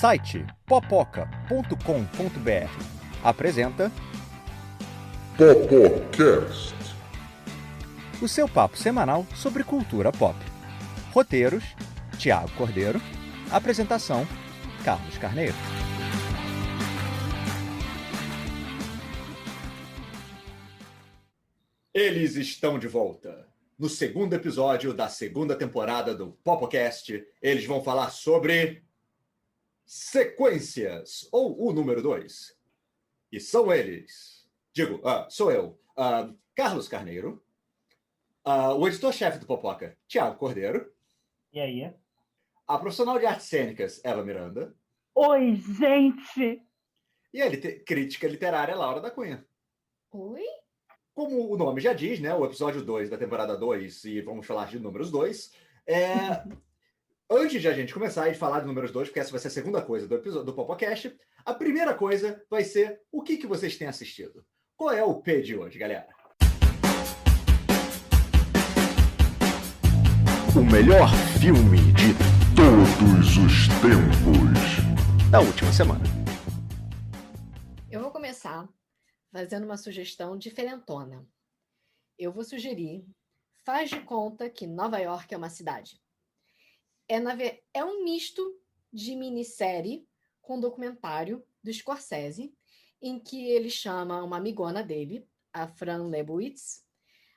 site popoca.com.br apresenta Popocast, o seu papo semanal sobre cultura pop. Roteiros, Thiago Cordeiro. Apresentação, Carlos Carneiro. Eles estão de volta. No segundo episódio da segunda temporada do Popocast, eles vão falar sobre sequências, ou o número 2. E são eles. Sou eu, Carlos Carneiro, o editor-chefe do Popoca, Thiago Cordeiro. E aí? A profissional de artes cênicas, Eva Miranda. Oi, gente! E a crítica literária, Laura da Cunha. Oi? Como o nome já diz, né? O episódio 2 da temporada 2, e vamos falar de números 2. Antes de a gente começar e falar de números 2, porque essa vai ser a segunda coisa do episódio do Popocast, a primeira coisa vai ser o que vocês têm assistido. Qual é o P de hoje, galera? o melhor filme de todos os tempos Da última semana. Eu vou começar fazendo uma sugestão diferentona. Eu vou sugerir, faz de conta que Nova York é uma cidade. É um misto de minissérie com documentário do Scorsese, em que ele chama uma amigona dele, a Fran Lebowitz.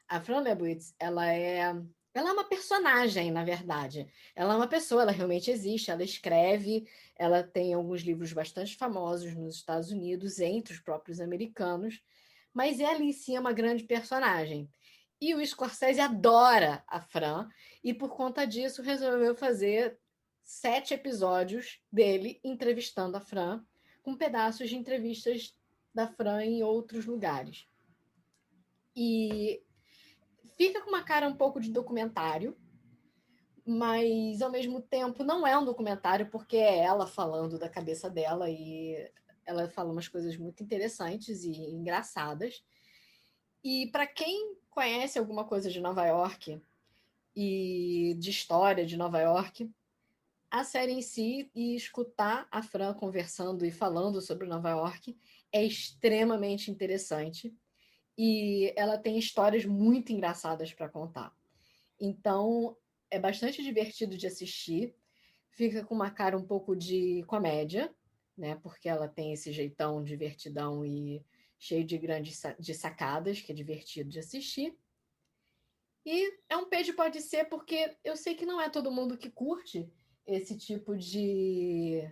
A Fran Lebowitz, ela é uma personagem, na verdade. Ela é uma pessoa, ela realmente existe, ela escreve, ela tem alguns livros bastante famosos nos Estados Unidos, entre os próprios americanos, mas ela em si é uma grande personagem. E o Scorsese adora a Fran, e por conta disso resolveu fazer 7 episódios dele entrevistando a Fran, com pedaços de entrevistas da Fran em outros lugares. E fica com uma cara um pouco de documentário, mas ao mesmo tempo não é um documentário, porque é ela falando da cabeça dela e ela fala umas coisas muito interessantes e engraçadas. E para quem conhece alguma coisa de Nova York e de história de Nova York, a série em si e escutar a Fran conversando e falando sobre Nova York é extremamente interessante. E ela tem histórias muito engraçadas para contar. Então, é bastante divertido de assistir. Fica com uma cara um pouco de comédia, né? Porque ela tem esse jeitão divertidão e cheio de sacadas, que é divertido de assistir. E é um peixe pode ser, porque eu sei que não é todo mundo que curte esse tipo de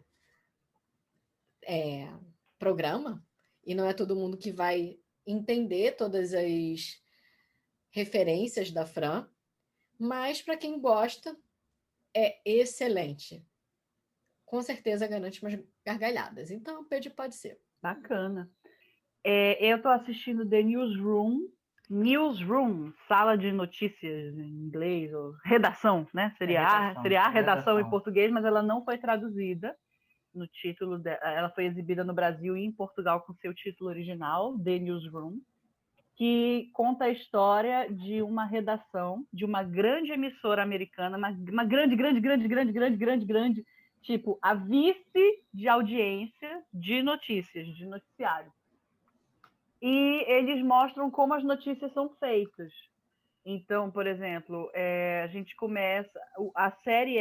programa, e não é todo mundo que vai entender todas as referências da Fran, mas para quem gosta, é excelente. Com certeza garante umas gargalhadas. Então, o Pedro pode ser. Bacana. Eu estou assistindo The Newsroom, sala de notícias em inglês, ou redação, né? Seria a redação em português, mas ela não foi traduzida no título. Ela foi exibida no Brasil e em Portugal com seu título original, The Newsroom, que conta a história de uma redação de uma grande emissora americana, uma grande, tipo a vice de audiência de notícias, de noticiário. E eles mostram como as notícias são feitas. Então, por exemplo, a gente começa... A série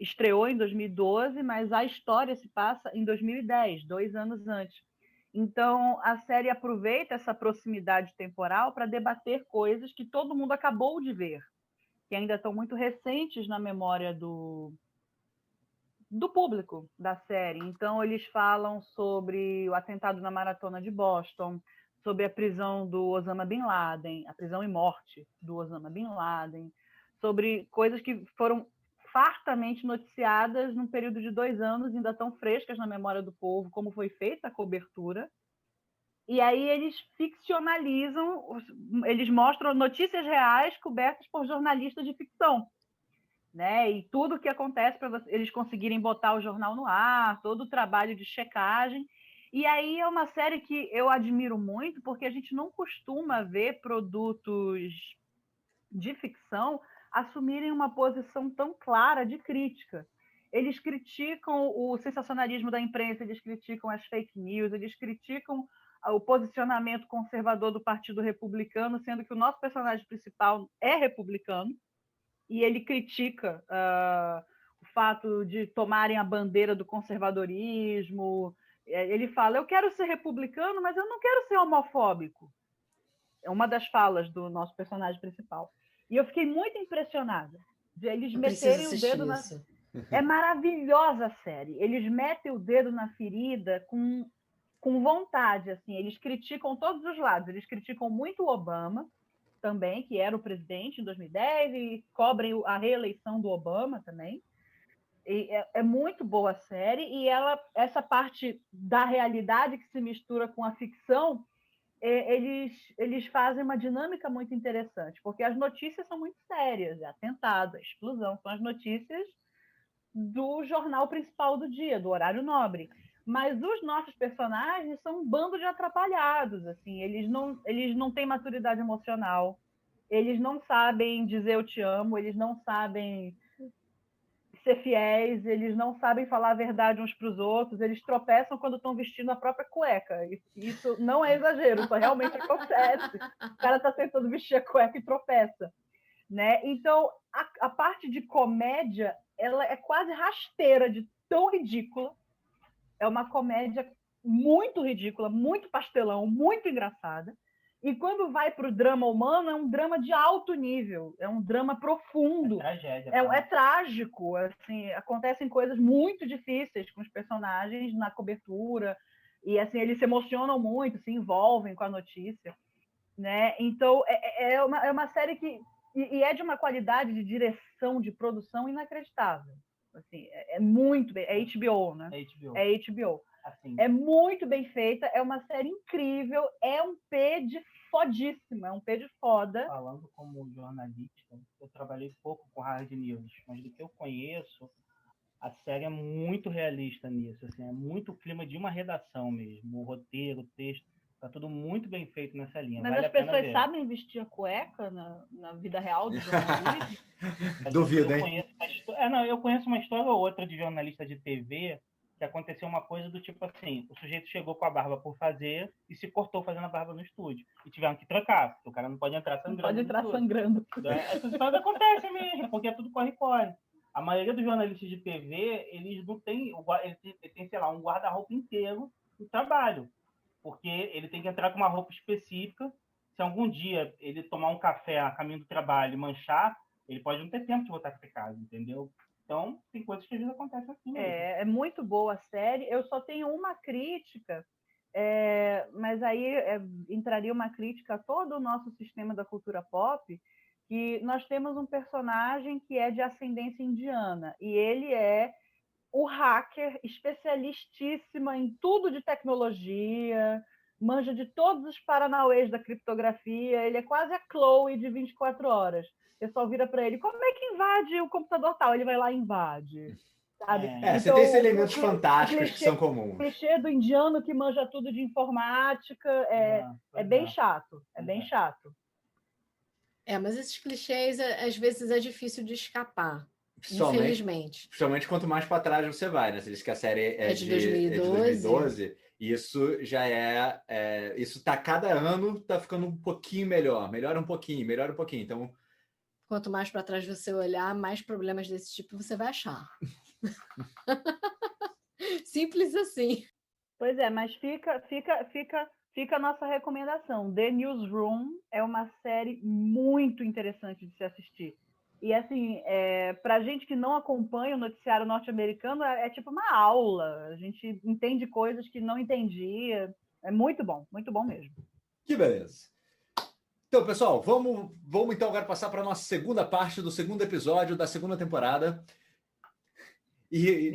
estreou em 2012, mas a história se passa em 2010, 2 anos antes. Então, a série aproveita essa proximidade temporal para debater coisas que todo mundo acabou de ver, que ainda estão muito recentes na memória do público da série. Então, eles falam sobre o atentado na Maratona de Boston, sobre a prisão do Osama Bin Laden, a prisão e morte do Osama Bin Laden, sobre coisas que foram fartamente noticiadas num período de 2 anos, ainda tão frescas na memória do povo, como foi feita a cobertura. E aí eles ficcionalizam, eles mostram notícias reais cobertas por jornalistas de ficção, né? E tudo o que acontece para eles conseguirem botar o jornal no ar, todo o trabalho de checagem. E aí é uma série que eu admiro muito, porque a gente não costuma ver produtos de ficção assumirem uma posição tão clara de crítica. eles criticam o sensacionalismo da imprensa, eles criticam as fake news, eles criticam o posicionamento conservador do Partido Republicano, sendo que o nosso personagem principal é republicano, e ele critica o fato de tomarem a bandeira do conservadorismo. Ele fala, eu quero ser republicano, mas eu não quero ser homofóbico. É uma das falas do nosso personagem principal. E eu fiquei muito impressionada de eles meterem o dedo na... É maravilhosa a série. Eles metem o dedo na ferida com vontade. Assim. Eles criticam todos os lados. Eles criticam muito o Obama, também, que era o presidente em 2010, e cobrem a reeleição do Obama também. E é muito boa a série, e essa parte da realidade que se mistura com a ficção, eles fazem uma dinâmica muito interessante, porque as notícias são muito sérias, atentado, a explosão, são as notícias do jornal principal do dia, do horário nobre. Mas os nossos personagens são um bando de atrapalhados, assim, eles não têm maturidade emocional, eles não sabem dizer eu te amo, eles não sabem ser fiéis, eles não sabem falar a verdade uns para os outros, eles tropeçam quando estão vestindo a própria cueca. Isso não é exagero, isso realmente acontece. O cara está tentando vestir a cueca e tropeça. Né? Então, a parte de comédia, ela é quase rasteira de tão ridícula. É uma comédia muito ridícula, muito pastelão, muito engraçada. E quando vai para o drama humano, é um drama de alto nível, é um drama profundo. É tragédia. É trágico. Assim, acontecem coisas muito difíceis com os personagens na cobertura. E assim, eles se emocionam muito, se envolvem com a notícia. Né? Então, é uma série que... E é de uma qualidade de direção, de produção inacreditável. Assim, é muito bem... É HBO, né? É HBO. Assim. É muito bem feita, é uma série incrível, é um P de fodíssima, é um P de foda. Falando como jornalista, eu trabalhei pouco com hard news, mas do que eu conheço, a série é muito realista nisso, assim, é muito clima de uma redação mesmo, o roteiro, o texto, tá tudo muito bem feito nessa linha. Mas vale as pessoas sabem vestir a cueca na vida real do jornalismo? Duvido, hein? Eu conheço uma história ou outra de jornalista de TV que aconteceu uma coisa do tipo assim, o sujeito chegou com a barba por fazer e se cortou fazendo a barba no estúdio. E tiveram que trancar, porque o cara não pode entrar sangrando. Não pode entrar sangrando. Essas histórias acontecem mesmo, porque é tudo corre-corre. A maioria dos jornalistas de TV, eles não têm, eles têm, sei lá, um guarda-roupa inteiro no trabalho. Porque ele tem que entrar com uma roupa específica. Se algum dia ele tomar um café a caminho do trabalho e manchar, ele pode não ter tempo de voltar para casa, entendeu? Então, tem coisas que às vezes acontecem assim mesmo. É muito boa a série. Eu só tenho uma crítica, mas aí entraria uma crítica a todo o nosso sistema da cultura pop, que nós temos um personagem que é de ascendência indiana, e ele é o hacker especialistíssimo em tudo de tecnologia, manja de todos os paranauês da criptografia, ele é quase a Chloe de 24 horas. O pessoal vira para ele, como é que invade o computador tal? Ele vai lá e invade. Sabe? Então, você tem esses elementos fantásticos que são comuns. O clichê do indiano que manja tudo de informática é bem chato. É bem chato. Mas esses clichês, às vezes, é difícil de escapar. Infelizmente. Principalmente quanto mais para trás você vai, né? Você diz que a série é de 2012. Isso já isso tá cada ano tá ficando um pouquinho melhor. Melhora um pouquinho. Então, quanto mais para trás você olhar, mais problemas desse tipo você vai achar. Simples assim. Pois é, mas fica a nossa recomendação. The Newsroom é uma série muito interessante de se assistir. E, assim, para a gente que não acompanha o noticiário norte-americano, é tipo uma aula. A gente entende coisas que não entendia. É muito bom mesmo. Que beleza. Então, pessoal, vamos então agora passar para a nossa segunda parte do segundo episódio da segunda temporada. E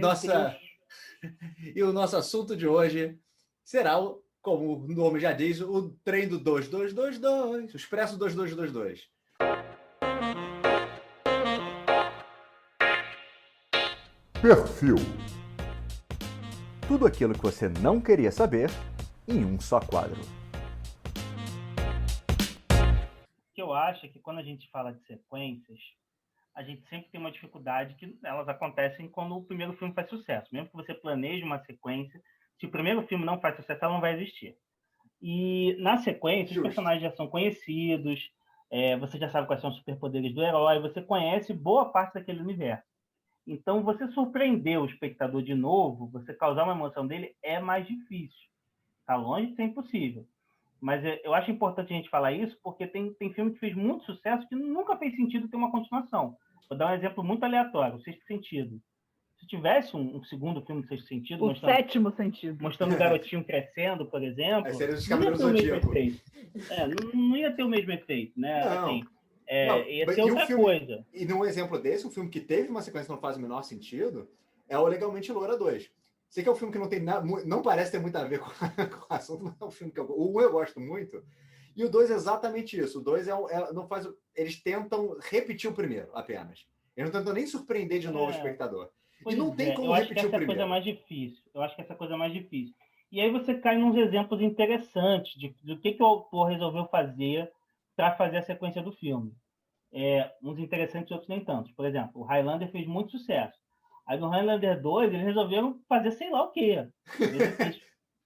o nosso assunto de hoje será, como o nome já diz, o trem do 2222, o Expresso 2222. Perfil. Tudo aquilo que você não queria saber em um só quadro. O que eu acho é que quando a gente fala de sequências, a gente sempre tem uma dificuldade que elas acontecem quando o primeiro filme faz sucesso. Mesmo que você planeje uma sequência, se o primeiro filme não faz sucesso, ela não vai existir. E na sequência, os personagens já são conhecidos, você já sabe quais são os superpoderes do herói, você conhece boa parte daquele universo. Então, você surpreender o espectador de novo, você causar uma emoção dele, é mais difícil. Está longe de ser impossível. Mas eu acho importante a gente falar isso, porque tem filme que fez muito sucesso que nunca fez sentido ter uma continuação. Vou dar um exemplo muito aleatório, o Sexto Sentido. Se tivesse um segundo filme do Sexto Sentido... O Sétimo Sentido. Mostrando o garotinho crescendo, por exemplo... Aí seria os Cavaleiros do Zodíaco. Não ia ter o mesmo efeito, né? Não. Assim, ia ser outra coisa. E num exemplo desse, um filme que teve uma sequência que não faz o menor sentido, é o Legalmente Loura 2. Sei que é um filme que não tem nada, não parece ter muito a ver com o assunto, mas é um filme que o 1 eu gosto muito, e o 2 é exatamente isso. O 2 não faz... Eles tentam repetir o primeiro, apenas. Eles não tentam nem surpreender de novo o espectador. Pois e não tem como eu acho repetir que o primeiro. Coisa mais difícil. Eu acho que essa coisa é mais difícil. E aí você cai nos exemplos interessantes do que o autor resolveu fazer para fazer a sequência do filme. Uns interessantes e outros nem tantos. Por exemplo, o Highlander fez muito sucesso. Aí no Highlander 2, eles resolveram fazer sei lá o quê.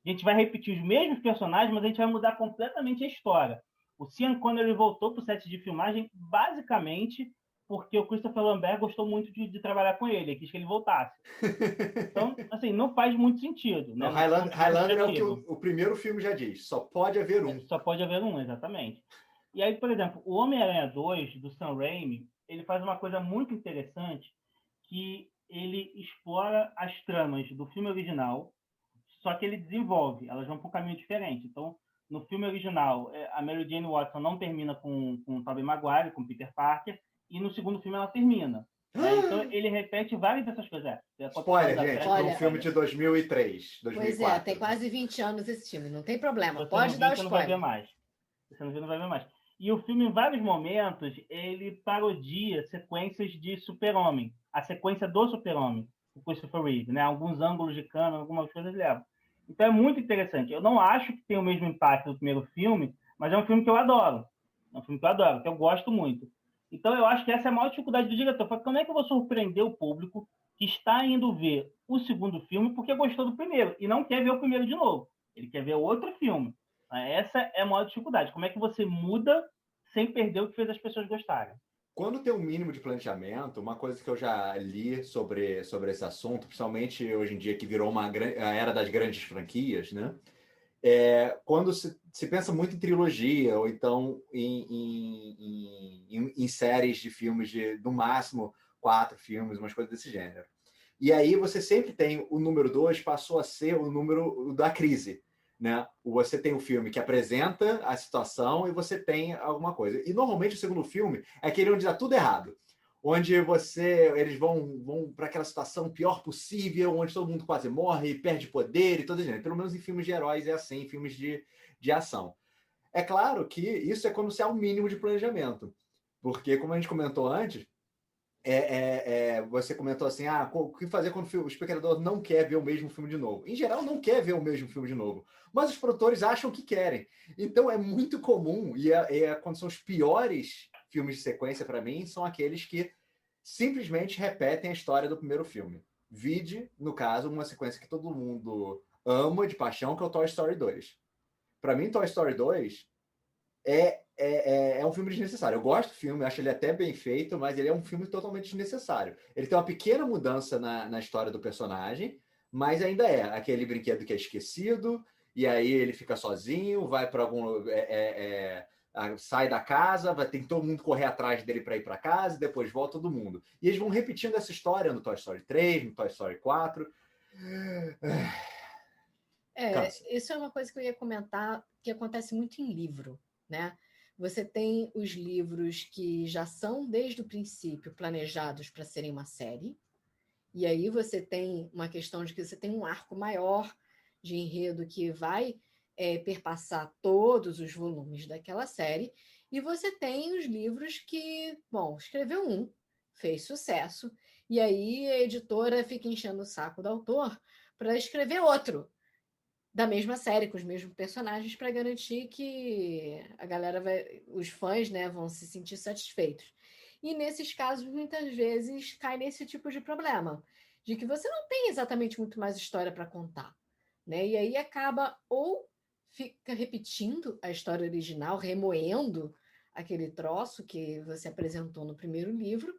A gente vai repetir os mesmos personagens, mas a gente vai mudar completamente a história. O Sean Connery voltou para o set de filmagem basicamente porque o Christopher Lambert gostou muito de trabalhar com ele, quis que ele voltasse. Então, assim, não faz muito sentido. Né? Highlander é o que o primeiro filme já diz, só pode haver um. Só pode haver um, exatamente. E aí, por exemplo, o Homem-Aranha 2, do Sam Raimi, ele faz uma coisa muito interessante, que ele explora as tramas do filme original, só que ele desenvolve, elas vão para um caminho diferente. Então, no filme original, a Mary Jane Watson não termina com o Tobey Maguire, com o Peter Parker, e no segundo filme ela termina. Então, ele repete várias dessas coisas. Spoiler, gente, é um filme de 2003, 2004. Pois é, tem quase 20 anos esse filme, não tem problema, você pode dar o spoiler. Você não viu, não vai ver mais. E o filme, em vários momentos, ele parodia sequências de Super-Homem. A sequência do Super-Homem, o Christopher Reeve, né? Alguns ângulos de câmera, algumas coisas levam. Então é muito interessante. Eu não acho que tem o mesmo impacto do primeiro filme, mas é um filme que eu adoro. Que eu gosto muito. Então eu acho que essa é a maior dificuldade do diretor. Como é que eu vou surpreender o público que está indo ver o segundo filme porque gostou do primeiro e não quer ver o primeiro de novo? Ele quer ver outro filme. Essa é a maior dificuldade. Como é que você muda sem perder o que fez as pessoas gostarem? Quando tem um mínimo de planejamento, uma coisa que eu já li sobre esse assunto, principalmente hoje em dia que virou a era das grandes franquias, né? Quando se pensa muito em trilogia, ou então em séries de filmes no máximo 4 filmes, umas coisas desse gênero. E aí você sempre tem o número 2 passou a ser o número da crise. Né? Você tem um filme que apresenta a situação e você tem alguma coisa. E normalmente o segundo filme é aquele onde dá tudo errado. Onde eles vão para aquela situação pior possível, onde todo mundo quase morre, perde poder e todo isso. Pelo menos em filmes de heróis é assim, em filmes de ação. É claro que isso é quando se há um mínimo de planejamento. Porque, como a gente comentou antes, você comentou assim, o que fazer quando o espectador não quer ver o mesmo filme de novo? Em geral, não quer ver o mesmo filme de novo, mas os produtores acham que querem. Então, é muito comum, quando são os piores filmes de sequência, para mim, são aqueles que simplesmente repetem a história do primeiro filme. Vide, no caso, uma sequência que todo mundo ama de paixão, que é o Toy Story 2. Para mim, Toy Story 2 é um filme desnecessário. Eu gosto do filme, acho ele até bem feito, mas ele é um filme totalmente desnecessário. Ele tem uma pequena mudança na história do personagem, mas ainda é aquele brinquedo que é esquecido, e aí ele fica sozinho, vai para algum... sai da casa, tem todo mundo correr atrás dele para ir para casa, e depois volta todo mundo. E eles vão repetindo essa história no Toy Story 3, no Toy Story 4. Isso é uma coisa que eu ia comentar, que acontece muito em livro, né? Você tem os livros que já são, desde o princípio, planejados para serem uma série, e aí você tem uma questão de que você tem um arco maior de enredo que vai perpassar todos os volumes daquela série, e você tem os livros que, escreveu um, fez sucesso, e aí a editora fica enchendo o saco do autor para escrever outro, da mesma série, com os mesmos personagens, para garantir que a galera os fãs, né, vão se sentir satisfeitos. E nesses casos, muitas vezes, cai nesse tipo de problema, de que você não tem exatamente muito mais história para contar, né? E aí acaba ou fica repetindo a história original, remoendo aquele troço que você apresentou no primeiro livro,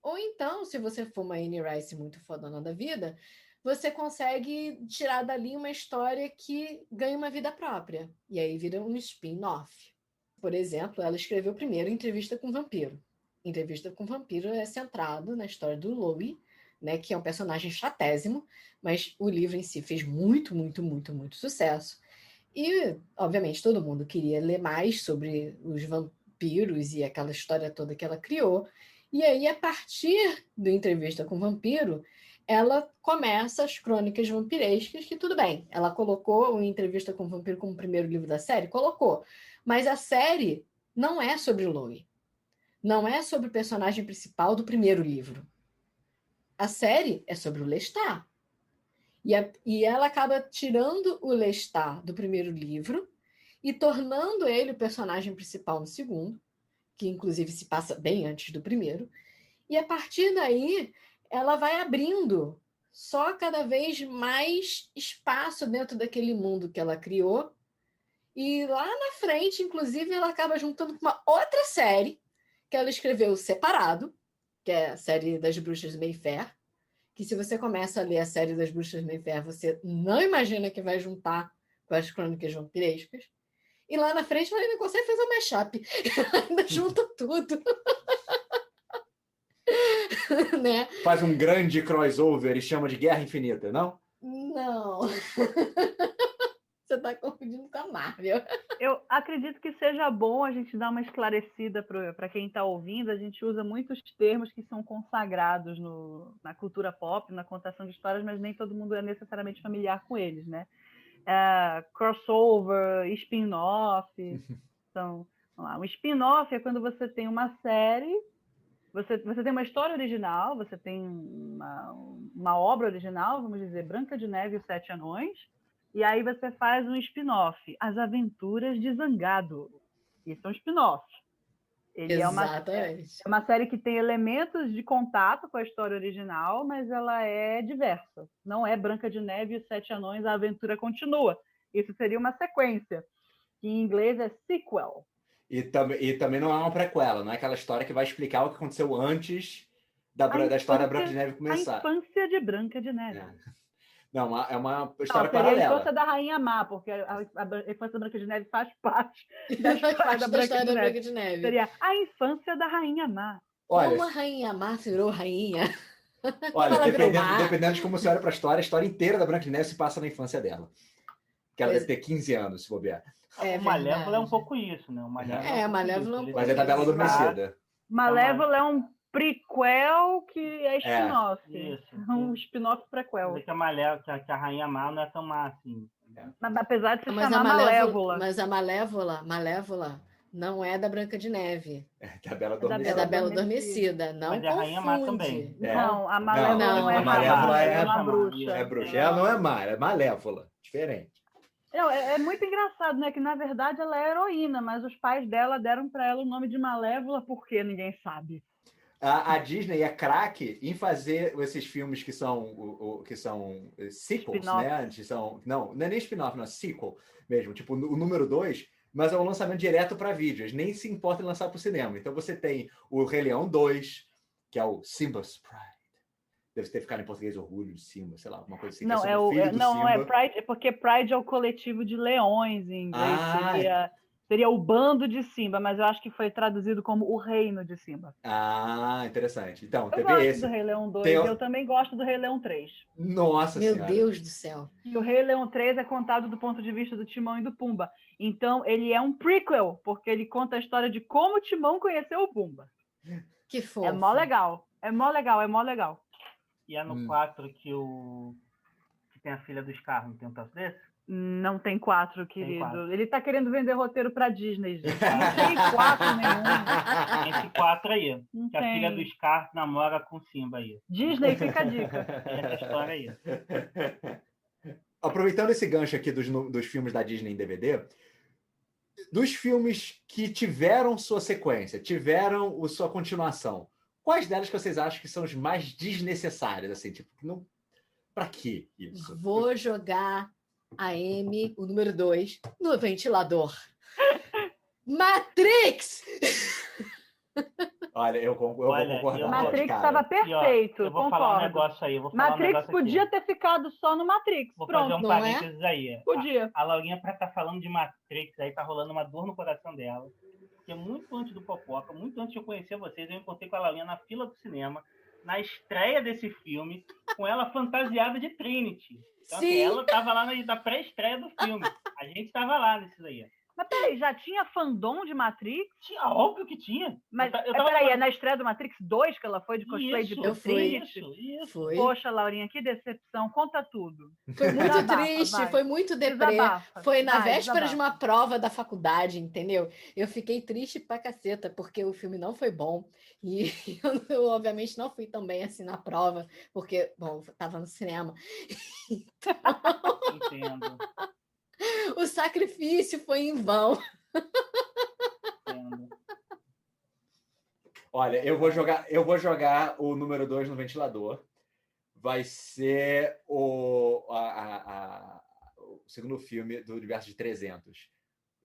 ou então, se você for uma Anne Rice muito fodona da vida, você consegue tirar dali uma história que ganha uma vida própria, e aí vira um spin-off. Por exemplo, ela escreveu primeiro Entrevista com o Vampiro. Entrevista com o Vampiro é centrado na história do Louis, né, que é um personagem chatésimo, mas o livro em si fez muito, muito, muito, muito sucesso. E, obviamente, todo mundo queria ler mais sobre os vampiros e aquela história toda que ela criou. E aí, a partir do Entrevista com o Vampiro, ela começa as crônicas vampirescas, que tudo bem, ela colocou o Entrevista com o Vampiro como o primeiro livro da série? Colocou. Mas a série não é sobre o Louis. Não é sobre o personagem principal do primeiro livro. A série é sobre o Lestat. E ela acaba tirando o Lestat do primeiro livro e tornando ele o personagem principal no segundo, que inclusive se passa bem antes do primeiro. E a partir daí, ela vai abrindo só cada vez mais espaço dentro daquele mundo que ela criou. E lá na frente, inclusive, ela acaba juntando com uma outra série que ela escreveu separado, que é a série das Bruxas de Mayfair, que se você começa a ler a série das Bruxas de Mayfair, você não imagina que vai juntar com as crônicas vampirescas. E lá na frente ela ainda consegue fazer um mashup. Ela ainda junta tudo. Né? Faz um grande crossover e chama de Guerra Infinita, não? Não. Você está confundindo com a Marvel. Eu acredito que seja bom a gente dar uma esclarecida para quem está ouvindo. A gente usa muitos termos que são consagrados na cultura pop, na contação de histórias, mas nem todo mundo é necessariamente familiar com eles, né? Crossover, spin-off. Então, vamos lá. Um spin-off é quando você tem uma série, você tem uma história original, você tem uma obra original, vamos dizer, Branca de Neve e os Sete Anões, e aí você faz um spin-off, As Aventuras de Zangado. Isso é um spin-off. Ele é uma série que tem elementos de contato com a história original, mas ela é diversa. Não é Branca de Neve e os Sete Anões, a aventura continua. Isso seria uma sequência, que em inglês é sequel. E também não é uma prequela, não é aquela história que vai explicar o que aconteceu antes da história da Branca de Neve começar. A infância de Branca de Neve. Não, é uma história paralela. Seria a infância da Rainha Má, porque a infância da Branca de Neve faz parte da história da Branca de Neve. Seria a infância da Rainha Má. Olha, como a Rainha Má virou rainha. Olha, dependendo de como você olha para a história inteira da Branca de Neve se passa na infância dela. Que ela deve ter 15 anos, se bobear. O Malévola é um pouco isso, né? A Malévola é um pouco Mas é da Bela Adormecida. Malévola é um prequel que é spin-off. Isso. Um spin-off prequel. Que a Rainha Má não é tão má assim. Mas apesar de se chamar Malévola. Mas a Malévola não é da Branca de Neve. É da Bela Adormecida. É da Bela Adormecida. Não mas confunde. É a Rainha Má também. Não, a Malévola não é a Malévola é uma bruxa. É bruxa. Ela não é má, é malévola. Diferente. É muito engraçado, né? Que na verdade ela é heroína, mas os pais dela deram para ela o nome de Malévola porque ninguém sabe. A Disney é craque em fazer esses filmes que são sequels, né? Não é nem spin-off, não é sequel mesmo. Tipo, o número 2, mas é um lançamento direto para vídeos. Nem se importa em lançar para o cinema. Então você tem o Rei Leão 2, que é o Simba's Pride. Deve ter ficado em português Orgulho de Simba, sei lá, alguma coisa assim. Não, é Pride, porque Pride é o coletivo de leões em inglês. Seria o bando de Simba, mas eu acho que foi traduzido como o reino de Simba. Interessante. Então, eu gosto do Rei Leão 2 e eu também gosto do Rei Leão 3. Nossa Senhora. Meu Deus do céu. E o Rei Leão 3 é contado do ponto de vista do Timão e do Pumba. Então, ele é um prequel, porque ele conta a história de como o Timão conheceu o Pumba. Que fofo. É mó legal. E é no 4 que tem a filha do Scar, não tem um troço desse? Não tem 4, querido. Tem 4. Ele tá querendo vender roteiro pra Disney, gente. Não tem 4 nenhum. Esse 4 aí. Não que tem. A filha do Scar namora com Simba aí. Disney, fica a dica. Essa história aí. Aproveitando esse gancho aqui dos filmes da Disney em DVD, dos filmes que tiveram sua sequência, tiveram sua continuação, quais delas que vocês acham que são os mais desnecessários? Assim, tipo, não... Pra quê isso? Vou jogar a Amy, o número 2, no ventilador. Matrix! Olha, eu vou concordar. Matrix cara. estava perfeito, eu vou concordo. falar um negócio aí. Matrix podia ter ficado só no Matrix. Vou Pronto, fazer um não parênteses aí. Podia. A Laurinha, pra estar falando de Matrix, aí tá rolando uma dor no coração dela. Porque muito antes do Popoca, muito antes de eu conhecer vocês, eu encontrei com a Laurinha na fila do cinema, na estreia desse filme, com ela fantasiada de Trinity. Então, assim, ela tava lá na pré-estreia do filme. A gente tava lá nesse daí. Mas peraí, já tinha fandom de Matrix? Tinha, óbvio que tinha. Mas peraí, é na estreia do Matrix 2 que ela foi de cosplay de Trinity? Isso. Foi. Poxa, Laurinha, que decepção. Conta tudo. Foi muito Desabafa, triste, vai. foi muito deprê. Desabafa. Foi na Vai, véspera de desabafa. uma prova da faculdade, entendeu? Eu fiquei triste pra caceta, porque o filme não foi bom. E eu obviamente, não fui tão bem assim na prova, porque, bom, eu tava no cinema. Entendo. O sacrifício foi em vão. Entendo. Olha, eu vou jogar o número 2 no ventilador. Vai ser o segundo filme do universo de 300.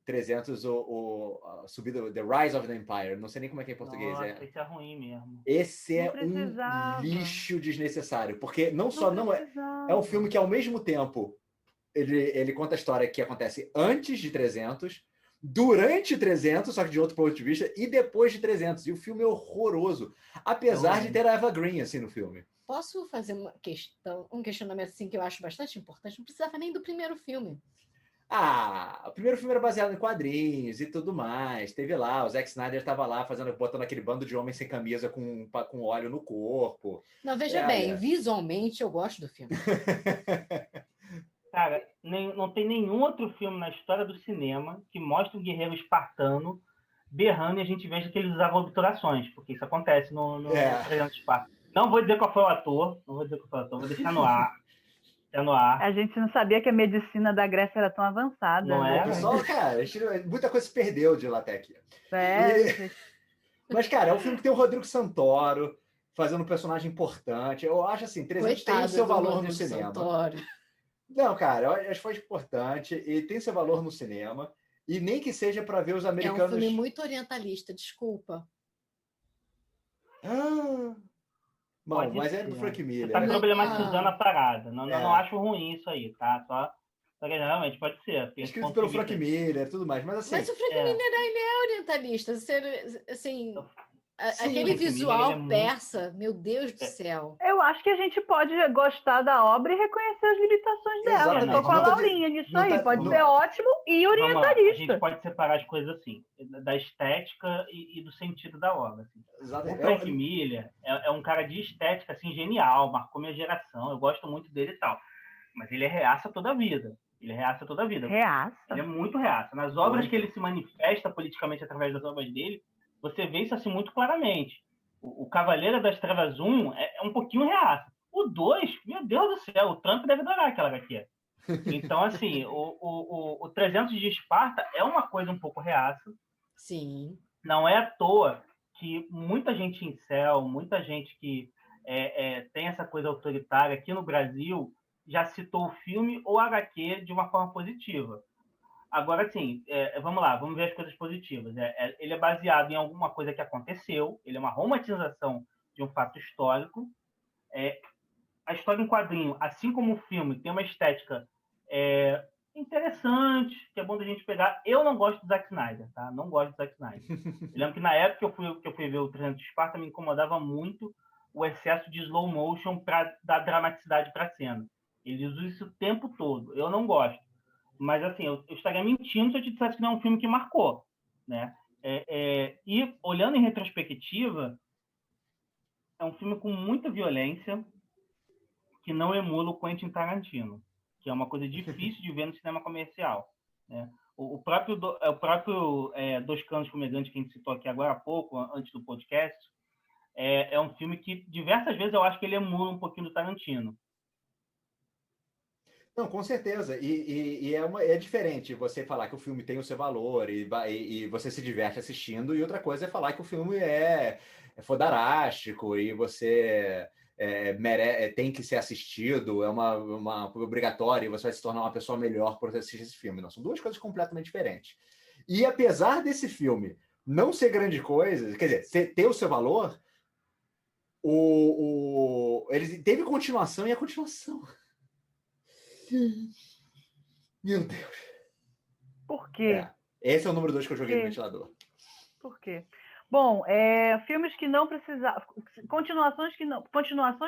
300, a subida, The Rise of the Empire. Não sei nem como é que é em português. Nossa, esse é ruim mesmo. Esse Não é precisava. um lixo desnecessário. Porque não é um filme que, ao mesmo tempo, ele conta a história que acontece antes de 300, durante 300, só que de outro ponto de vista, e depois de 300. E o filme é horroroso. Apesar de ter a Eva Green assim, no filme. Posso fazer um questionamento assim, que eu acho bastante importante? Não precisava nem do primeiro filme. O primeiro filme era baseado em quadrinhos e tudo mais. Teve lá, o Zack Snyder estava lá botando aquele bando de homens sem camisa com óleo no corpo. Não, veja bem, visualmente eu gosto do filme. Cara, não tem nenhum outro filme na história do cinema que mostre um guerreiro espartano berrando e a gente veja que eles usavam obturações, porque isso acontece no 300 Esparta. Não vou dizer qual foi o ator, vou deixar no ar. A gente não sabia que a medicina da Grécia era tão avançada. Não né? é? Pessoal, cara, muita coisa se perdeu de lá até aqui. É, Mas, cara, é um filme que tem o Rodrigo Santoro fazendo um personagem importante. Eu acho assim, 300 tem o seu valor no cinema. Santoro. Não, cara, eu acho que foi importante e tem seu valor no cinema. E nem que seja para ver os americanos. É um filme muito orientalista, desculpa. Bom, mas é do Frank Miller. Você tá problematizando a parada. Não É. acho ruim isso aí, tá? Só que realmente pode ser. Tem esse Escrito ponto pelo de vista. Frank Miller e tudo mais. Mas assim, Mas o Frank Miller, ele é orientalista. Assim, aquele Frank visual Miller, ele é muito- persa, meu Deus do céu. eu acho que a gente pode gostar da obra e reconhecer as limitações dela. Exatamente. Eu tô com a Não tá Laurinha nisso não aí. tá- Pode não- ser ótimo e Vamos lá, a orientalista. gente pode separar as coisas assim, da estética e do sentido da obra. Assim. O exatamente. Frank Miller é um cara de estética assim, genial, marcou minha geração, eu gosto muito dele e tal. Mas ele é reaça toda a vida. Ele é muito reaça. Nas obras que ele se manifesta politicamente através das obras dele, você vê isso assim muito claramente. O Cavaleiro das Trevas 1 é um pouquinho reaça. O 2, meu Deus do céu, o Trump deve adorar aquela HQ. Então, assim, o 300 de Esparta é uma coisa um pouco reaça. Sim. Não é à toa que muita gente incel, muita gente que tem essa coisa autoritária aqui no Brasil já citou o filme ou HQ de uma forma positiva. Agora, assim, vamos lá, vamos ver as coisas positivas. Ele é baseado em alguma coisa que aconteceu, ele é uma romantização de um fato histórico. A história em quadrinho, assim como o filme, tem uma estética interessante, que é bom da gente pegar. Eu não gosto do Zack Snyder, tá? Não gosto do Zack Snyder. Eu lembro que na época que eu fui ver o 300 de Esparta, me incomodava muito o excesso de slow motion para dar dramaticidade para a cena. Ele usa isso o tempo todo. Eu não gosto. Mas, assim, eu estaria mentindo se eu te dissesse que não é um filme que marcou, né? E, olhando em retrospectiva, é um filme com muita violência que não emula o Quentin Tarantino, que é uma coisa difícil de ver no cinema comercial, né? O próprio Dois Canos Fumegantes, que a gente citou aqui agora há pouco, antes do podcast, é um filme que, diversas vezes, eu acho que ele emula um pouquinho do Tarantino. Não, com certeza. E é diferente você falar que o filme tem o seu valor e você se diverte assistindo, e outra coisa é falar que o filme é fodarástico e você tem que ser assistido, é uma obrigatória, e você vai se tornar uma pessoa melhor por assistir esse filme. Não, são duas coisas completamente diferentes. E apesar desse filme não ser grande coisa, quer dizer, ter o seu valor, ele teve continuação e a continuação. Meu Deus. Por quê? Esse é o número 2 que eu joguei no ventilador. Por quê? Bom, filmes que não precisavam... Continuações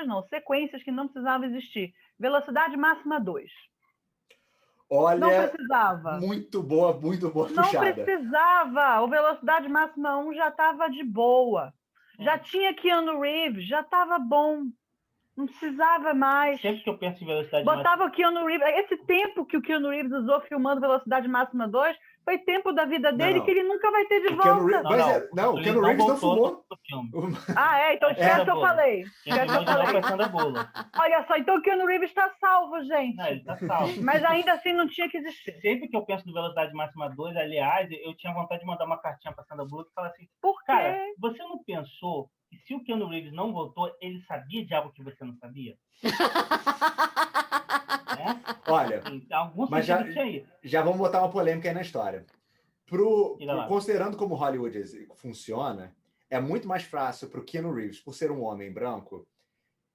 não, sequências que não precisavam existir. Velocidade Máxima 2. Olha, não precisava. Muito boa puxada. Não precisava. O Velocidade Máxima 1 já estava de boa. Já tinha Keanu Reeves, já estava bom. Não precisava mais. Sempre que eu penso em Velocidade Botava o Keanu Reeves... Esse tempo que o Keanu Reeves usou filmando Velocidade Máxima 2 foi tempo da vida dele que ele nunca vai ter de volta. O Keanu Reeves não fumou. Então esquece o que eu falei. Olha só, então o Keanu Reeves está salvo, gente. Ele está salvo. Mas ainda assim não tinha que existir. Sempre que eu penso no Velocidade Máxima 2, aliás, eu tinha vontade de mandar uma cartinha para Sandra Bullock e falar assim, cara, você não pensou que se o Keanu Reeves não voltou, ele sabia de algo que você não sabia? Olha, mas já vamos botar uma polêmica aí na história. Considerando como Hollywood funciona, é muito mais fácil para o Keanu Reeves, por ser um homem branco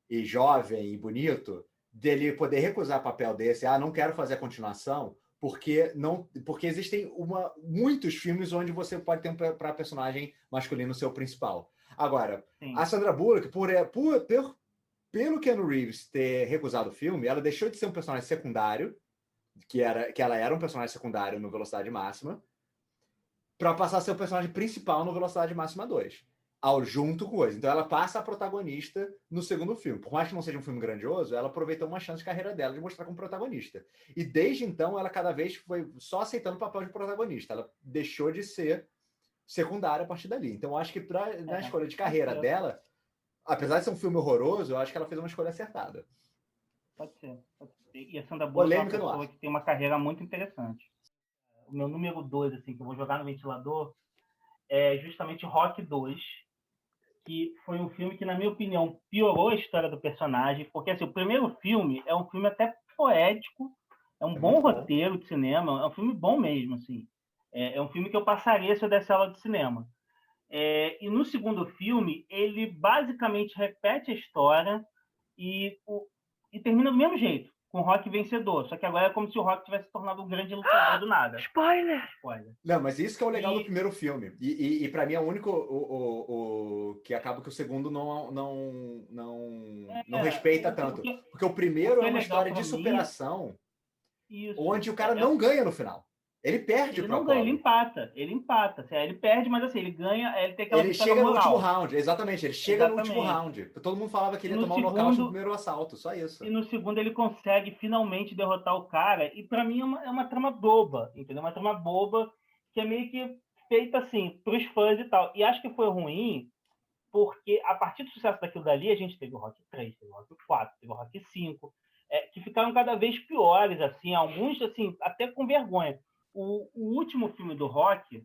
e jovem e bonito, dele poder recusar papel desse, não quero fazer a continuação, porque existem muitos filmes onde você pode ter para personagem masculino ser o principal. Agora, a Sandra Bullock, pelo Keanu Reeves ter recusado o filme, ela deixou de ser um personagem secundário, que ela era um personagem secundário no Velocidade Máxima, para passar a ser o personagem principal no Velocidade Máxima 2, junto com coisa. Então ela passa a protagonista no segundo filme. Por mais que não seja um filme grandioso, ela aproveitou uma chance de carreira dela de mostrar como protagonista. E desde então, ela cada vez foi só aceitando o papel de protagonista. Ela deixou de ser secundária a partir dali. Então eu acho que na escolha de carreira dela, apesar de ser um filme horroroso, eu acho que ela fez uma escolha acertada. Pode ser. E a Sandra Bullock é uma pessoa que tem uma carreira muito interessante. O meu número 2, assim, que eu vou jogar no ventilador, é justamente Rock 2, que foi um filme que, na minha opinião, piorou a história do personagem, porque assim, o primeiro filme é um filme até poético, é um bom roteiro de cinema, é um filme bom mesmo, assim. É um filme que eu passaria se eu desse aula de cinema. E no segundo filme, ele basicamente repete a história e termina do mesmo jeito, com o Rock vencedor. Só que agora é como se o Rock tivesse se tornado um grande lutador do nada. Spoiler! Não, mas isso que é o legal do primeiro filme. E para mim é o único que acaba que o segundo não respeita tanto. Porque o primeiro é uma história de superação, onde o cara não ganha no final. Ele perde ele não ganha, ele empata. Ele perde, mas assim, ele ganha, ele tem aquela Ele chega no último round, exatamente. Ele chega no último round. Todo mundo falava que ele ia tomar o nocaute no primeiro assalto, só isso. E no segundo ele consegue finalmente derrotar o cara, e pra mim é uma trama boba, entendeu? Uma trama boba que é meio que feita assim, pros fãs e tal. E acho que foi ruim, porque a partir do sucesso daquilo dali, a gente teve o Rock 3, teve o Rock 4, teve o Rock 5, que ficaram cada vez piores, assim, alguns, assim, até com vergonha. O último filme do Rock,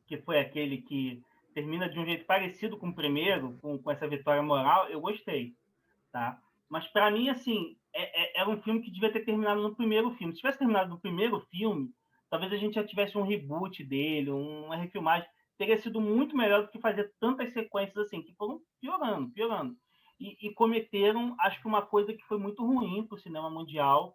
que foi aquele que termina de um jeito parecido com o primeiro, com essa vitória moral, eu gostei, tá? Mas, para mim, assim, era um filme que devia ter terminado no primeiro filme. Se tivesse terminado no primeiro filme, talvez a gente já tivesse um reboot dele, uma refilmagem. Teria sido muito melhor do que fazer tantas sequências assim, que foram piorando. E cometeram, acho que uma coisa que foi muito ruim para o cinema mundial,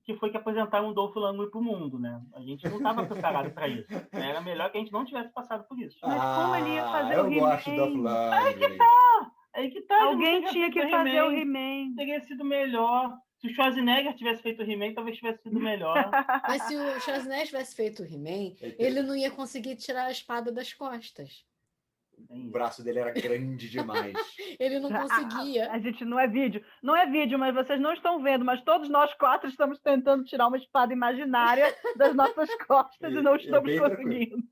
que foi que apresentaram o Dolph Lundgren para o mundo, né? A gente não estava preparado para isso. Era melhor que a gente não tivesse passado por isso. Mas como ele ia fazer o He-Man? Eu gosto do Dolph Lundgren. Aí que tá. Alguém tinha que fazer o He-Man. Teria sido melhor. Se o Schwarzenegger tivesse feito o He-Man, talvez tivesse sido melhor. Mas se o Schwarzenegger tivesse feito o He-Man, ele não ia conseguir tirar a espada das costas. O braço dele era grande demais. Ele não conseguia. A gente não é vídeo, mas vocês não estão vendo, mas todos nós 4 estamos tentando tirar uma espada imaginária das nossas costas e não estamos conseguindo.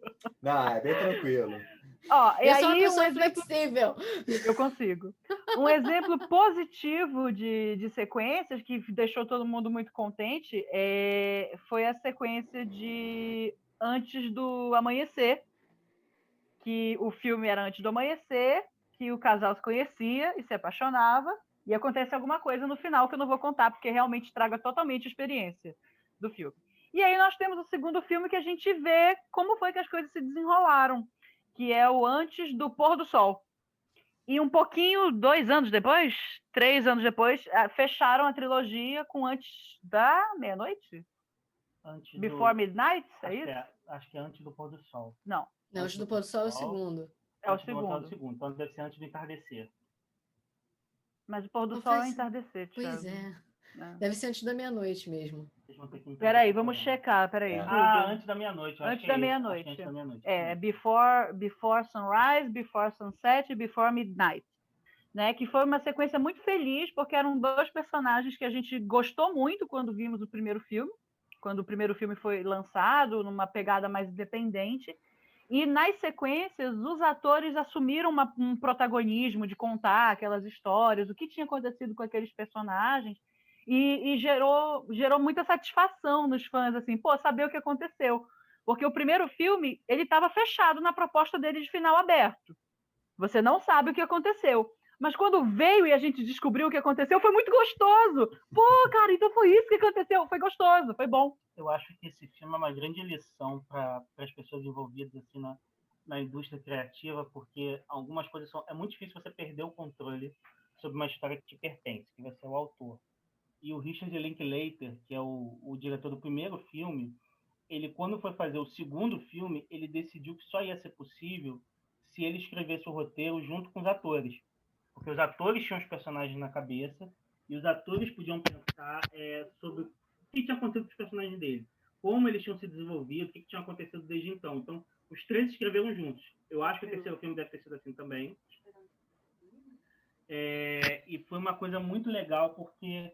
Não, é bem tranquilo. Ó, e Eu sou uma aí pessoa flexível. eu consigo. Um exemplo positivo de sequências que deixou todo mundo muito contente foi a sequência de Antes do Amanhecer, que o filme era antes do amanhecer, que o casal se conhecia e se apaixonava, e acontece alguma coisa no final que eu não vou contar, porque realmente estraga totalmente a experiência do filme. E aí nós temos o segundo filme que a gente vê como foi que as coisas se desenrolaram, que é o Antes do Pôr do Sol. E um pouquinho, 2 anos depois, 3 anos depois, fecharam a trilogia com Antes da Meia-Noite? Before Midnight? É isso? Acho que é Antes do Pôr do Sol. Não. Não, Antes do Pôr do Sol é o segundo. É o segundo. Então deve ser Antes do Entardecer. Mas o Pôr do Sol é entardecer, Thiago. Pois é. Deve ser Antes da Meia-Noite mesmo. Peraí, vamos checar. Peraí. Antes da Meia-Noite. Antes da Meia-Noite. Antes da Meia-Noite. Before Sunrise, Before Sunset e Before Midnight. Né? Que foi uma sequência muito feliz, porque eram 2 personagens que a gente gostou muito quando vimos o primeiro filme. Quando o primeiro filme foi lançado, numa pegada mais independente. E nas sequências, os atores assumiram um protagonismo de contar aquelas histórias, o que tinha acontecido com aqueles personagens, e gerou muita satisfação nos fãs, assim, saber o que aconteceu. Porque o primeiro filme, ele estava fechado na proposta dele de final aberto. Você não sabe o que aconteceu. Mas quando veio e a gente descobriu o que aconteceu, foi muito gostoso. Cara, então foi isso que aconteceu. Foi gostoso, foi bom. Eu acho que esse filme é uma grande lição para as pessoas envolvidas assim, na indústria criativa, porque algumas coisas é muito difícil você perder o controle sobre uma história que te pertence, que você é o autor. E o Richard Linklater, que é o diretor do primeiro filme, ele, quando foi fazer o segundo filme, ele decidiu que só ia ser possível se ele escrevesse o roteiro junto com os atores. Porque os atores tinham os personagens na cabeça e os atores podiam pensar sobre o que tinha acontecido com os personagens dele, como eles tinham se desenvolvido, o que tinha acontecido desde então. Então, os 3 escreveram juntos. Eu acho que o terceiro filme deve ter sido assim também. E foi uma coisa muito legal, porque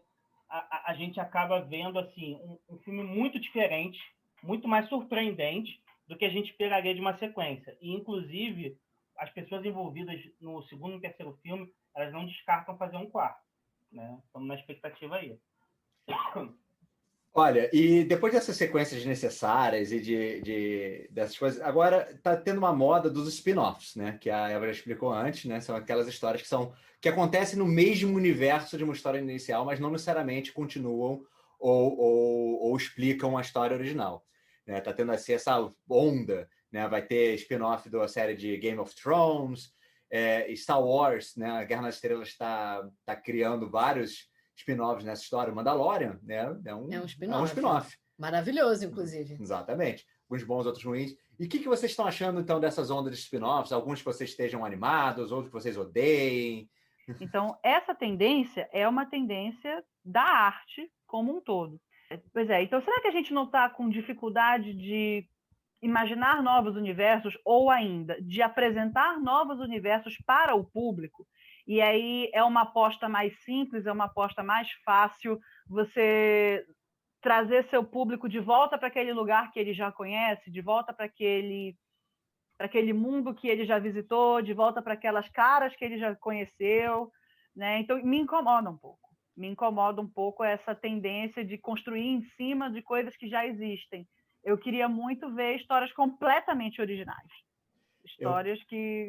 a gente acaba vendo assim, um filme muito diferente, muito mais surpreendente do que a gente esperaria de uma sequência. E, inclusive, as pessoas envolvidas no segundo e terceiro filme, elas não descartam fazer um quarto. Né? Estamos na expectativa aí. Olha, e depois dessas sequências necessárias e dessas coisas, agora está tendo uma moda dos spin-offs, né? Que a Eva já explicou antes, né? São aquelas histórias que acontecem no mesmo universo de uma história inicial, mas não necessariamente continuam ou explicam a história original. Né? Tá tendo assim, essa onda, né? Vai ter spin-off da série de Game of Thrones, Star Wars, né? A Guerra nas Estrelas está criando vários spin-offs nessa história. O Mandalorian, né? É um spin-off. Maravilhoso, inclusive. Exatamente. Alguns bons, outros ruins. E o que vocês estão achando, então, dessas ondas de spin-offs? Alguns que vocês estejam animados, outros que vocês odeiem? Então, essa tendência é uma tendência da arte como um todo. Pois é, então será que a gente não está com dificuldade de imaginar novos universos ou ainda de apresentar novos universos para o público? E aí é uma aposta mais simples, é uma aposta mais fácil você trazer seu público de volta para aquele lugar que ele já conhece, de volta para aquele mundo que ele já visitou, de volta para aquelas caras que ele já conheceu, né? Então me incomoda um pouco essa tendência de construir em cima de coisas que já existem. Eu queria muito ver histórias completamente originais. Histórias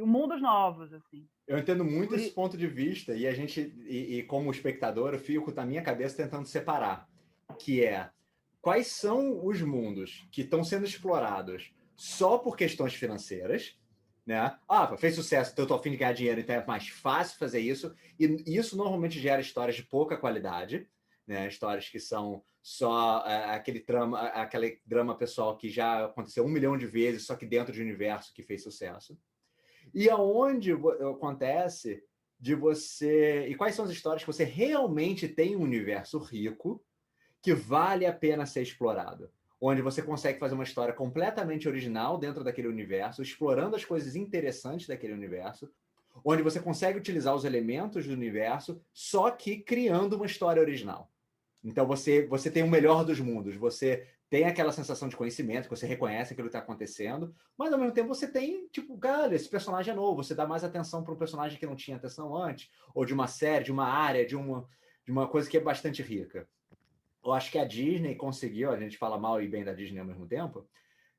mundos novos, assim. Eu entendo muito esse ponto de vista e a gente, e como espectador, eu fico na minha cabeça tentando separar, que é quais são os mundos que estão sendo explorados só por questões financeiras, né? Fez sucesso, então eu tô a fim de ganhar dinheiro, então é mais fácil fazer isso, e isso normalmente gera histórias de pouca qualidade, né? Histórias que são só aquele drama pessoal que já aconteceu 1 milhão de vezes, só que dentro de um universo que fez sucesso. E aonde acontece de você... E quais são as histórias que você realmente tem um universo rico que vale a pena ser explorado? Onde você consegue fazer uma história completamente original dentro daquele universo, explorando as coisas interessantes daquele universo, onde você consegue utilizar os elementos do universo, só que criando uma história original. Então você tem o melhor dos mundos. Você tem aquela sensação de conhecimento, que você reconhece aquilo que está acontecendo, mas ao mesmo tempo você tem, tipo, cara, esse personagem é novo, você dá mais atenção para um personagem que não tinha atenção antes, ou de uma série, de uma área, de uma coisa que é bastante rica. Eu acho que a Disney conseguiu, a gente fala mal e bem da Disney ao mesmo tempo,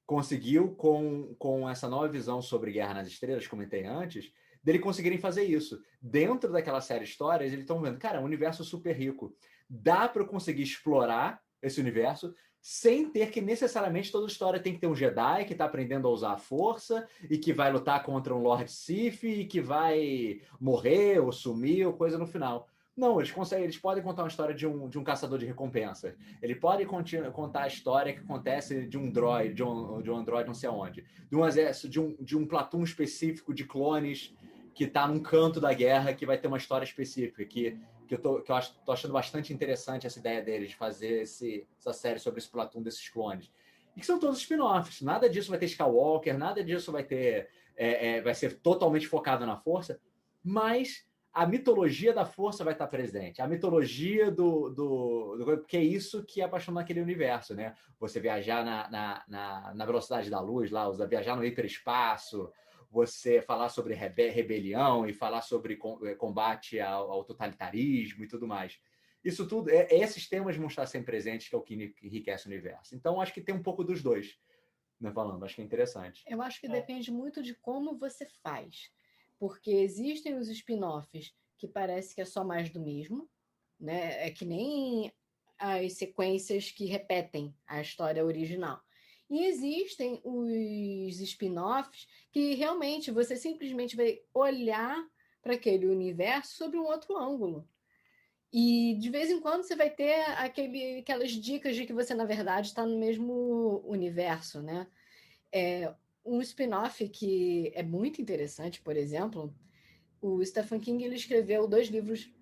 conseguiu com essa nova visão sobre Guerra nas Estrelas, comentei antes, dele conseguirem fazer isso. Dentro daquela série de histórias, eles estão vendo, cara, é um universo super rico. Dá para eu conseguir explorar esse universo sem ter que necessariamente toda história tem que ter um Jedi que está aprendendo a usar a força e que vai lutar contra um Lord Sith e que vai morrer ou sumir ou coisa no final. Não, eles podem contar uma história de um caçador de recompensa. Ele pode contar a história que acontece de um droid, de um android não sei aonde, de um exército, de um platão específico de clones que está num canto da guerra, que vai ter uma história específica, que eu tô achando bastante interessante essa ideia deles de fazer essa série sobre esse platão desses clones. E que são todos spin-offs. Nada disso vai ter Skywalker, nada disso vai ser totalmente focado na força, mas a mitologia da força vai estar presente. A mitologia porque é isso que apaixona aquele universo, né? Você viajar na velocidade da luz, lá, viajar no hiperespaço, você falar sobre rebelião e falar sobre combate ao totalitarismo e tudo mais. Isso tudo, esses temas vão estar sempre presentes, que é o que enriquece o universo. Então, acho que tem um pouco dos dois, né, falando. Acho que é interessante. Eu acho que depende muito de como você faz. Porque existem os spin-offs que parece que é só mais do mesmo, né? É que nem as sequências que repetem a história original. E existem os spin-offs que realmente você simplesmente vai olhar para aquele universo sob um outro ângulo. E de vez em quando você vai ter aquelas dicas de que você, na verdade, está no mesmo universo, né? Um spin-off que é muito interessante, por exemplo, o Stephen King ele escreveu 2 livros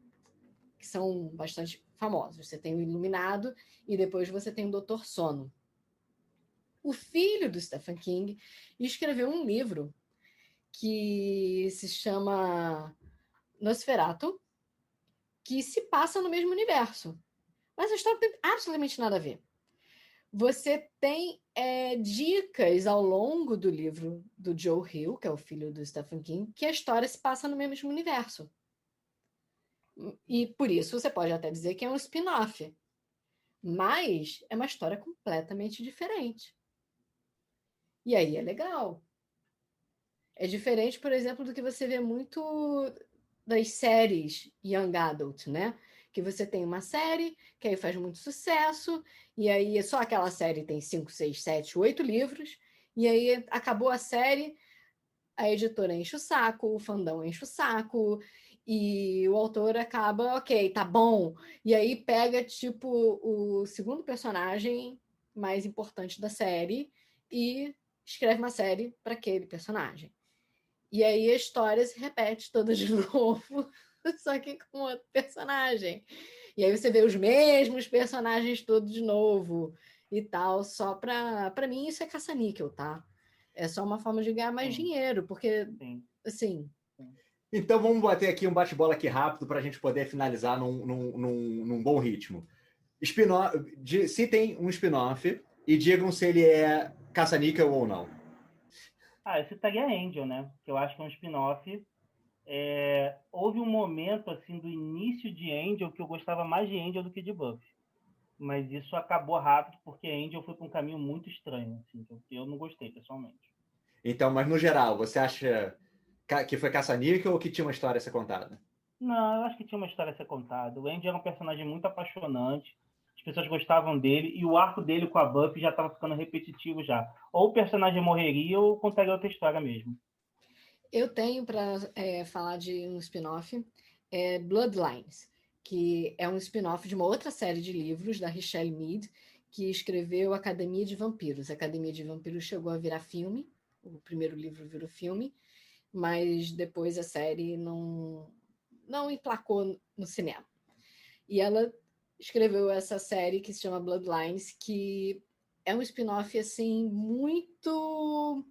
que são bastante famosos. Você tem o Iluminado e depois você tem o Doutor Sono. O filho do Stephen King escreveu um livro que se chama Nosferatu, que se passa no mesmo universo. Mas a história não tem absolutamente nada a ver. Você tem dicas ao longo do livro do Joe Hill, que é o filho do Stephen King, que a história se passa no mesmo universo. E por isso você pode até dizer que é um spin-off. Mas é uma história completamente diferente. E aí é legal. É diferente, por exemplo, do que você vê muito das séries Young Adult, né? Que você tem uma série que aí faz muito sucesso, e aí só aquela série tem 5, 6, 7, 8 livros, e aí acabou a série, a editora enche o saco, o fandom enche o saco, e o autor acaba, ok, tá bom, e aí pega, tipo, o segundo personagem mais importante da série e escreve uma série para aquele personagem. E aí a história se repete toda de novo, só que com outro personagem. E aí você vê os mesmos personagens todos de novo e tal, só para mim isso é caça-níquel, tá? É só uma forma de ganhar mais dinheiro, porque, assim... Então vamos bater aqui um bate-bola aqui rápido para a gente poder finalizar num bom ritmo. Citem um spin-off e digam se ele é caça-níquel ou não. Eu citaria Angel, né? Que eu acho que é um spin-off. Houve um momento assim do início de Angel que eu gostava mais de Angel do que de Buffy, mas isso acabou rápido porque Angel foi para um caminho muito estranho, assim, que eu não gostei pessoalmente. Então, mas no geral, você acha que foi caça-níquel ou que tinha uma história a ser contada? Não, eu acho que tinha uma história a ser contada. O Angel era um personagem muito apaixonante, as pessoas gostavam dele e o arco dele com a Buffy já estava ficando repetitivo já. Ou o personagem morreria ou contaria outra história mesmo. Eu tenho para falar de um spin-off, Bloodlines, que é um spin-off de uma outra série de livros da Richelle Mead, que escreveu Academia de Vampiros. A Academia de Vampiros chegou a virar filme, o primeiro livro virou filme, mas depois a série não emplacou no cinema. E ela escreveu essa série que se chama Bloodlines, que é um spin-off assim muito...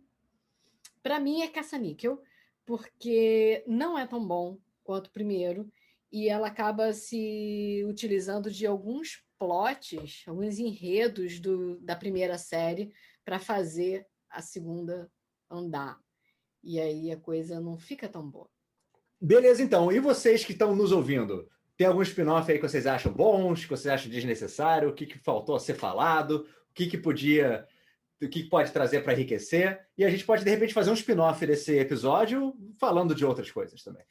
Para mim é caça-níquel, porque não é tão bom quanto o primeiro, e ela acaba se utilizando de alguns plots, alguns enredos da primeira série para fazer a segunda andar. E aí a coisa não fica tão boa. Beleza, então. E vocês que estão nos ouvindo? Tem algum spin-off aí que vocês acham bons, que vocês acham desnecessário? O que faltou a ser falado? O que pode trazer para enriquecer? E a gente pode, de repente, fazer um spin-off desse episódio falando de outras coisas também.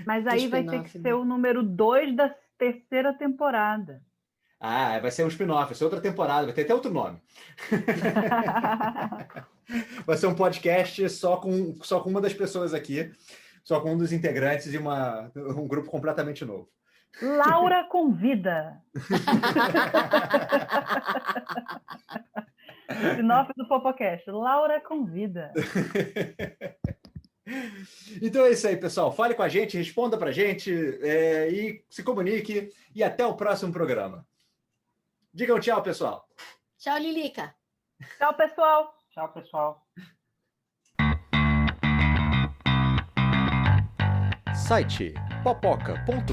Mas aí vai ter que ser o número 2 da terceira temporada. Ah, vai ser um spin-off, vai ser outra temporada, vai ter até outro nome. Vai ser um podcast só com uma das pessoas aqui, só com um dos integrantes e um grupo completamente novo. Laura convida. Spin-off do Popocast. Laura convida. Então é isso aí, pessoal. Fale com a gente, responda pra gente e se comunique. E até o próximo programa. Digam tchau, pessoal. Tchau, Lilica. Tchau, pessoal. Tchau, pessoal. Site popoca.com.br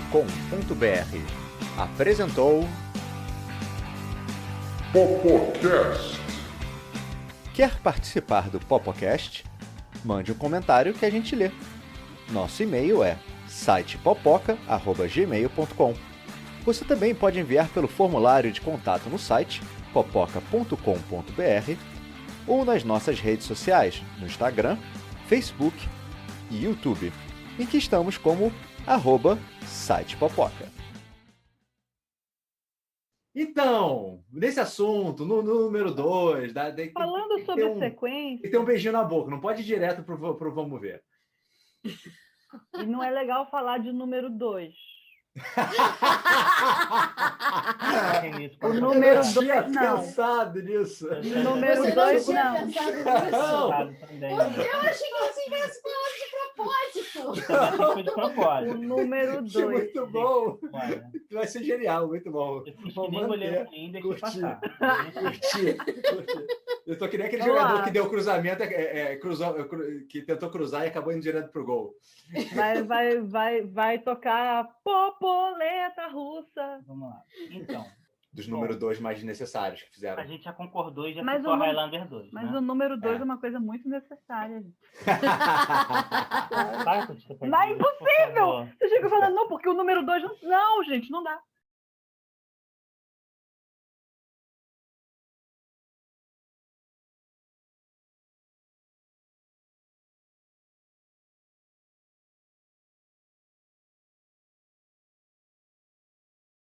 apresentou Popocast. Quer participar do Popocast? Mande um comentário que a gente lê. Nosso e-mail é sitepopoca@gmail.com. Você também pode enviar pelo formulário de contato no site popoca.com.br ou nas nossas redes sociais, no Instagram, Facebook e YouTube, em que estamos como @sitepopoca. Então, nesse assunto, no número 2... Falando sobre a sequência... Tem que ter um beijinho na boca, não pode ir direto pro vamos ver. E não é legal falar de número 2. O número 2 não. Pensado nisso. O número 2 não. Eu achei que você tivesse falado de propósito. Foi de propósito. O número 2. Muito bom. Olha, Vai ser genial, muito bom. eu fiz que nem goleiro quem deixa Curti. passar. Curti. Eu tô que nem aquele Vamos jogador lá. que deu cruzamento, que tentou cruzar e acabou indo direto pro gol. Vai tocar Popoleta Russa. Vamos lá. Então, Dos número 2 mais desnecessários que a fizeram. gente já concordou e já Mas ficou o nú- Highlander 2. Mas né? o número 2 É. é uma coisa muito necessária. Para com isso, Mas é impossível! por favor. Você chega falando, não, porque o número 2 não. Não, gente, não dá.